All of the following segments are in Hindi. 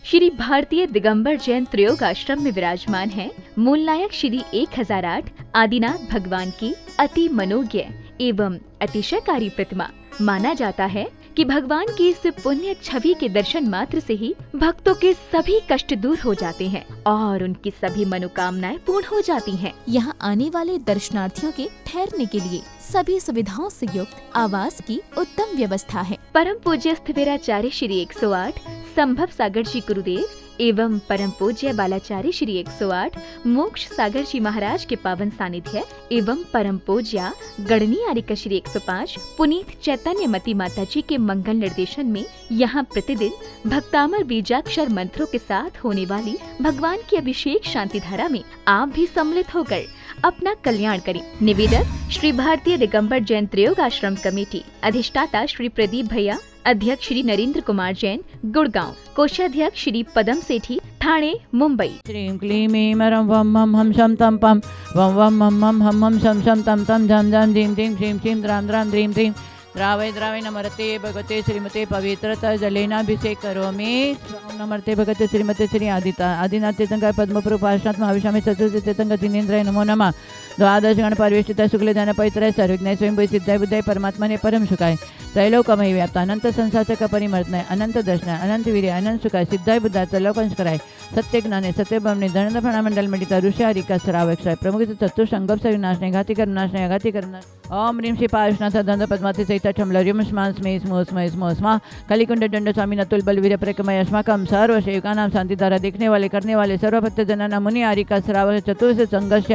श्री भारतीय दिगंबर जैन त्रयोग आश्रम में विराजमान है मूल नायक श्री 1008 आदिनाथ भगवान की अति मनोज्ञ एवं अतिशयकारी प्रतिमा। माना जाता है कि भगवान की इस पुण्य छवि के दर्शन मात्र से ही भक्तों के सभी कष्ट दूर हो जाते हैं और उनकी सभी मनोकामनाएं पूर्ण हो जाती हैं। यहाँ आने वाले दर्शनार्थियों के ठहरने के लिए सभी सुविधाओं से युक्त आवास की उत्तम व्यवस्था है। परम पूज्य स्थिविराचार्य श्री 108 संभव सागर जी गुरुदेव एवं परम पूज्य बालाचार्य श्री 108 मोक्ष सागर जी महाराज के पावन सानिध्य एवं परम पूज्य गणनी आर्यका श्री 105 पुनीत चैतन्य मती माता जी के मंगल निर्देशन में यहाँ प्रतिदिन भक्तामर बीजाक्षर मंत्रों के साथ होने वाली भगवान की अभिषेक शांति धारा में आप भी सम्मिलित होकर अपना कल्याण करें। निवेदक श्री भारतीय दिगंबर जैन त्रयोग आश्रम कमेटी, अधिष्ठाता श्री प्रदीप भैया, अध्यक्ष श्री नरेंद्र कुमार जैन गुड़गांव, कोषाध्यक्ष श्री पदम सेठी ठाणे मुंबई। श्रीं क्लीं ऐं रं वं मं हम शम तम पम वं वं मं मं हम हम शम शम तम तम झम झम धीं धीं श्रीं श्रीं द्रां द्रां द्रीं द्रीं द्रावय द्रावय नमरते भगवते श्रीमते पवित्रता जलेनाभिषेक करोमि। नमरते भगवते श्रीमते श्री आदिनाथ तीर्थंकर पद्मपुरुषात्म हविषामि चतुर्थ तीर्थंकर जिनेन्द्राय नमो नमः। द्वादश गण परिवेष्टिता शुक्ल ध्यान पवित्राय सर्वज्ञाय स्वयं सिद्धाय बुद्धाय परमात्मा ने परम सुखाय त्रैलोकमय व्याप्त अनंत संसारचा परिमर्तनाय अनंत दर्शनाय अनंत वीर्य अनंत सुखाय सिद्धाय बुद्धाय त्रैलोकंश कराय सत्य ज्ञाने सत्य ब्रह्मणे धनंद फणामंडल मडिता ऋषि हरिका सरावक्षय प्रमुख चतुर संगम से विनाशने घाती करनाशने घाती करना ओम ह्रीं श्री पार्श्वनाथ दंड पद्माति सहित छमलर्यम स्मां स्मे स्मो स्म स्मो स्मा कलिकुंड दंड स्वामी नतुल बलवीर प्रकमय अस्माकं सर्व सेवकानां शांति धारा देखने वाले करने वाले सर्व भक्त जनाना मुनि आरिका सराव चतुर्थ संघर्ष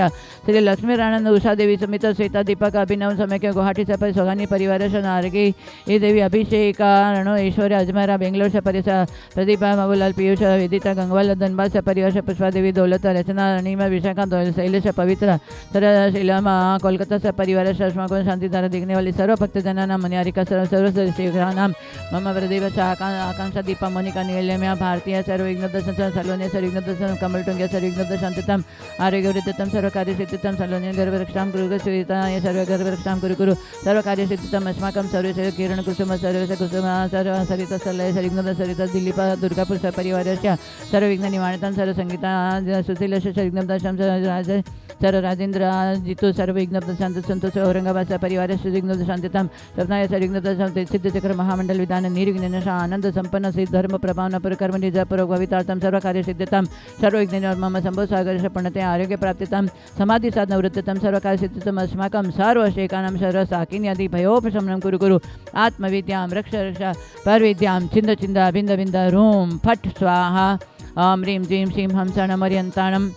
श्री लक्ष्मी रानंद उषा देवी समित श्वेता दीपक अभिनव समय गुवाहाटी सफल सोहानी परिवार नारगे ये देवी अभिषेक रणो ऐश्वर्य अजमेरा बेंगलोर से परिसर प्रदीपा बाबूलाल पीयूष वेदिता गंगवाल धनबाद से परिवार पुष्पा देवी दौलत रचना अनिमा विशाखा शैलेश पवित्र सर शीलमा कोलकाता से परिवार सुषमा को शांति धारा देखने वाली सर्व भक्त जनाना मनियारिका सर्व सर्व नाम मम प्रदीप आकांक्षा दीपा मोनिका नीलम्या भारतीय सर्व विघ्न दर्शन सलोने सर्व विघ्न दर्शन कमल टुंग्या सर्व विघ्न दर्शन शांतितम आरोग्य वृद्धतम सर्व कार्य सिद्धितम सलोने गर्भरक्षाम गुरु सुविता ये सर्व गर्भरक्षाम गुरु सर्व कार्य सिद्धितम अस्माकं सर्व किरण कुसुम सर्व कुसुम सर्व सरित सलय सर्विघ्न सरित दिलीप दुर्गापुर परिवारस्य सर्व विघ्न निवारणं सर्व संगीता सुशील सर्विघ्न दर्शन सर्व राजेंद्र जितु सर्व विघ्न शांत संतोष औरंगाबाद परिवार विघ्न शांतितम सपनाय सर्विघ्न दर्शन सिद्ध चक्र महामंडल विधान निर्विघ्न आनंद संपन्न सिद्ध धर्म प्रभावन परकर्म निजपूर्वक भवितार्थम सर्व कार्य सिद्धतम सर्व विघ्न मम संभव सागर पणते आरोग्य प्राप्तितम समाधि साधन वृत्ततम सर्व कार्य सिद्धतम अस्माकं सर्व शेकानां सर्व साकिनी आदि भयोपशमनं कुरु कुरु आत्मविद्यां रक्ष रक्ष परविद्यां छिंद छिंद बिंद बिंद रूम फट स्वाहा ओम ह्रीं जीं श्रीं हंसनमर्यन्ताणं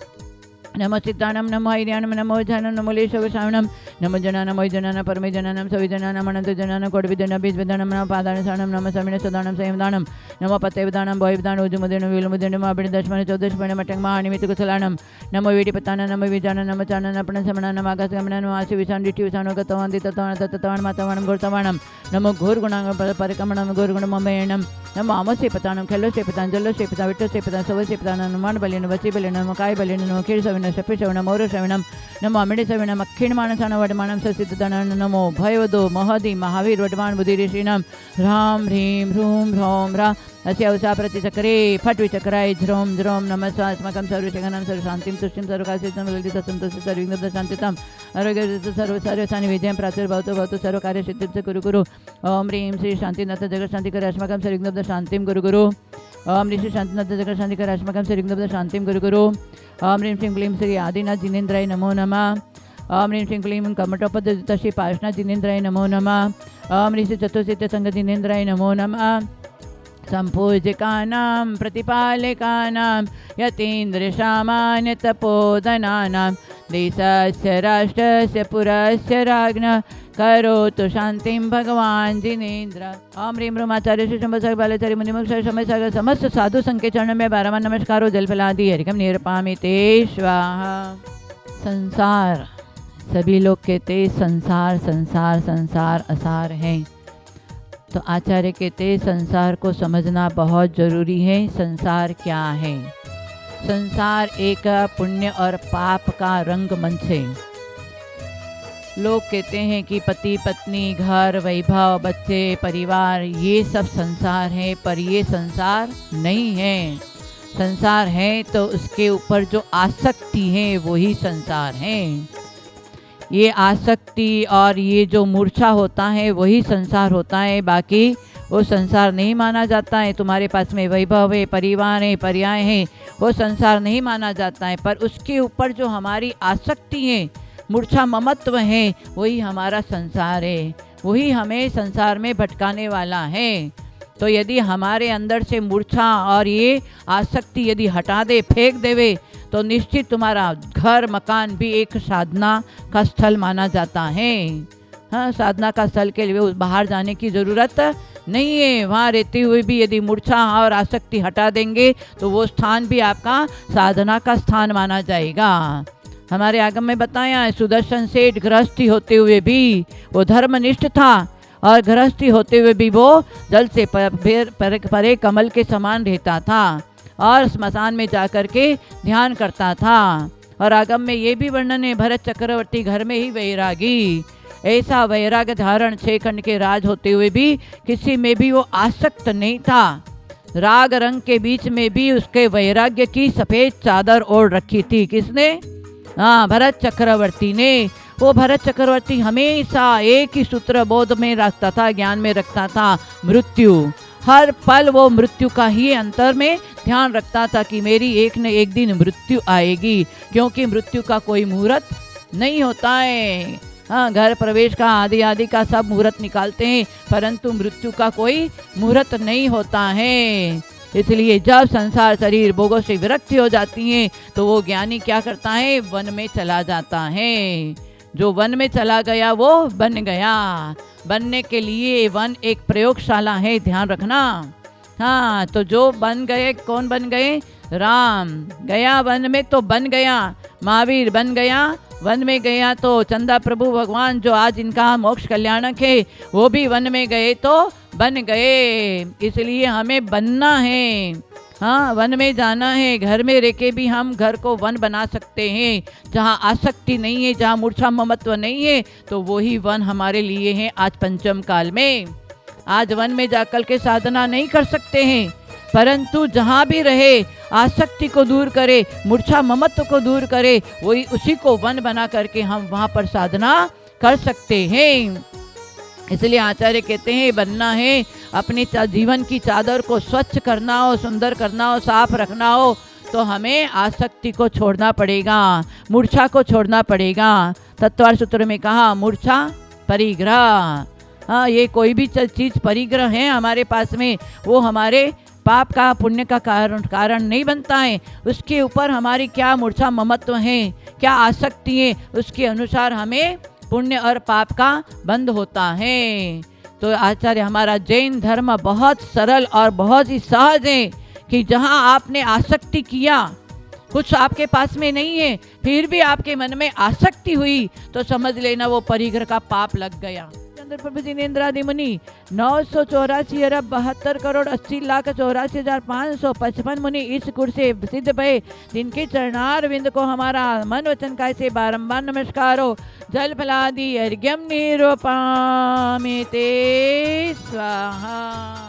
नमो सिद्धाणं नमो ऐर्याणं नमो जानं नमो लेशवशावणं नमो जनानं मोयजनानं परमेजनानं सविजनानं अनन्तजनानं कोटिविजनं बीजविधानं नमो पादानसाणं नमो समिण सदानं संयमदानं नमो पतयविधानं भोयविधानं उजुमुदेनं विलमुदेनं माबिण दशमन चौदशमन मटंग महानिमित्त कुशलानं नमो वीडिपतानं नमो विजानं नमो चानं नपणं समणानं आकाशगमनं नमो आशि विशान दिट्टि विशानो गतवान् दितवान् तत्तवान् मातवान् घोरतवाणं नमो घोरगुणां परकमणं घोरगुणममेणं नमो अमोसेपतानं खेलोसेपतां जल्लोसेपतां विट्टोसेपतां सवसेपतां नुमान बलेन वची बलेन नमो काय बलेन नमो खीरसविनं शपिशवनं मौरशविनं नमो अमिडिसविनं अक्षीणमानसानं वडमानं ससिद्धतानं नमो भयवदो महदी महावीर वडमान बुद्धिऋषीणां ह्रां ह्रीं ह्रूं ह्रौं ह्रा अस्य अवसा प्रतिचक्रे फट विचक्राय झ्रों झ्रों नमस्व अस्माकं सर्वशेखनां सर्व शांतिं तुष्टिं सर्वकार्यसिद्धिं ललिता संतोषं सर्वविघ्न शांतितम् आरोग्य सर्व सर्वसानि विजयं प्राचुर्भवतु भवतु सर्वकार्यसिद्धिं च कुरु कुरु ओम ह्रीं श्री शांतिनाथ जगत् शांतिकर अस्माकं सर्वविघ्न शांतिं कुरु कुरु ओम ह्रीं श्री शांतिनाथ जगत् शांतिकर अस्माकं सर्वविघ्न शांतिं कुरु कुरु ओम ह्रीं श्रीं क्लीं श्री आदिनाथ जिनेन्द्राय नमो नमः ओम ह्रीं श्रीं क्लीं कमटोपद श्री पार्श्वनाथ जिनेन्द्राय नमो नमः ओम ह्रीं श्री चतुर्सिद्ध संघ जिनेन्द्राय नमो नमः संपूजिकानां प्रतिपालिकानां यतीन्द्रसामान्य तपोधनानां देशस्य राष्ट्रस्य पुरस्य राज्ञः करोतु शांतिं भगवान जिनेन्द्र। ओम ह्रीं ह्रूं आचार्य श्री शंभर बालाचार्य मुनिमुख समय सागर समस्त साधु संघ के चरणों में 12 नमस्कारों जल फैलादी हरिकम निरपामि ते स्वाहा। संसार, सभी लोग कहते संसार संसार संसार असार है, तो आचार्य कहते संसार को समझना बहुत जरूरी है। संसार क्या है? संसार एक पुण्य और पाप का रंगमंच है। लोग कहते हैं कि पति पत्नी, घर, वैभव, बच्चे, परिवार ये सब संसार है, पर ये संसार नहीं है। संसार है तो उसके ऊपर जो आसक्ति है वही संसार है। ये आसक्ति और ये जो मूर्छा होता है वही संसार होता है, बाकी वो संसार नहीं माना जाता है। तुम्हारे पास में वैभव है, परिवार है, पर्याय है, वो संसार नहीं माना जाता है, पर उसके ऊपर जो हमारी आसक्ति है, मूर्छा ममत्व है, वही हमारा संसार है, वही हमें संसार में भटकाने वाला है। तो यदि हमारे अंदर से मूर्छा और ये आसक्ति यदि हटा दे, फेंक देवे, तो निश्चित तुम्हारा घर मकान भी एक साधना का स्थल माना जाता है। हाँ, साधना का स्थल के लिए बाहर जाने की ज़रूरत नहीं है। वहाँ रहते हुए भी यदि मूर्छा और आसक्ति हटा देंगे तो वो स्थान भी आपका साधना का स्थान माना जाएगा। हमारे आगम में बताया है, सुदर्शन सेठ गृहस्थी होते हुए भी वो धर्मनिष्ठ था, और गृहस्थी होते हुए भी वो जल से परे कमल के समान रहता था, और स्मशान में जाकर के ध्यान करता था। और आगम में ये भी वर्णन है, भरत चक्रवर्ती घर में ही वैरागी, ऐसा वैराग धारण 6 खंड के राज होते हुए भी किसी में भी वो आसक्त नहीं था। राग रंग के बीच में भी उसके वैराग्य की सफ़ेद चादर ओढ़ रखी थी। किसने? हाँ, भरत चक्रवर्ती ने। वो भरत चक्रवर्ती हमेशा एक ही सूत्र बोध में रखता था, ज्ञान में रखता था, मृत्यु। हर पल वो मृत्यु का ही अंतर में ध्यान रखता था कि मेरी एक न एक दिन मृत्यु आएगी, क्योंकि मृत्यु का कोई मुहूर्त नहीं होता है। हाँ, घर प्रवेश का आदि आदि का सब मुहूर्त निकालते हैं, परंतु मृत्यु का कोई मुहूर्त नहीं होता है। इसलिए जब संसार शरीर भोगों से विरक्ति हो जाती है तो वो ज्ञानी क्या करता है? वन में चला जाता है। जो वन में चला गया वो बन गया। बनने के लिए वन एक प्रयोगशाला है, ध्यान रखना। हाँ, तो जो बन गए, कौन बन गए? राम गया वन में तो बन गया, महावीर बन गया वन में गया, तो चंदा प्रभु भगवान जो आज इनका मोक्ष कल्याणक है वो भी वन में गए तो बन गए। इसलिए हमें बनना है। हाँ, वन में जाना है। घर में रह के भी हम घर को वन बना सकते हैं। जहाँ आसक्ति नहीं है, जहाँ मूर्छा ममत्व नहीं है, तो वही वन हमारे लिए है आज पंचम काल में। आज वन में जाकर के साधना नहीं कर सकते हैं, परंतु जहाँ भी रहे आसक्ति को दूर करे, मूर्छा ममत्व को दूर करे, वही उसी को वन बना करके हम वहाँ पर साधना कर सकते हैं। इसलिए आचार्य कहते हैं, बनना है, अपने जीवन की चादर को स्वच्छ करना हो, सुंदर करना हो, साफ रखना हो, तो हमें आसक्ति को छोड़ना पड़ेगा, मूर्छा को छोड़ना पड़ेगा। तत्वार सूत्र में कहा, मूर्छा परिग्रह। हाँ, ये कोई भी चीज़ परिग्रह है हमारे पास में, वो हमारे पाप का पुण्य का कारण नहीं बनता है। उसके ऊपर हमारी क्या मूर्छा ममत्व है, क्या आसक्ति है, उसके अनुसार हमें पुण्य और पाप का बंध होता है। तो आचार्य, हमारा जैन धर्म बहुत सरल और बहुत ही सहज है कि जहाँ आपने आसक्ति किया, कुछ आपके पास में नहीं है, फिर भी आपके मन में आसक्ति हुई, तो समझ लेना वो परिग्रह का पाप लग गया। प्रभु जिनेन्द्रादि मुनि 984 अरब 72 करोड़ 80 लाख 84,555 मुनि इस गुण से सिद्ध भये, जिनके चरणार विंद को हमारा मन वचन काय से बारंबार नमस्कार हो। जल फलादि अर्घ्यम निरूपामि ते स्वाहा।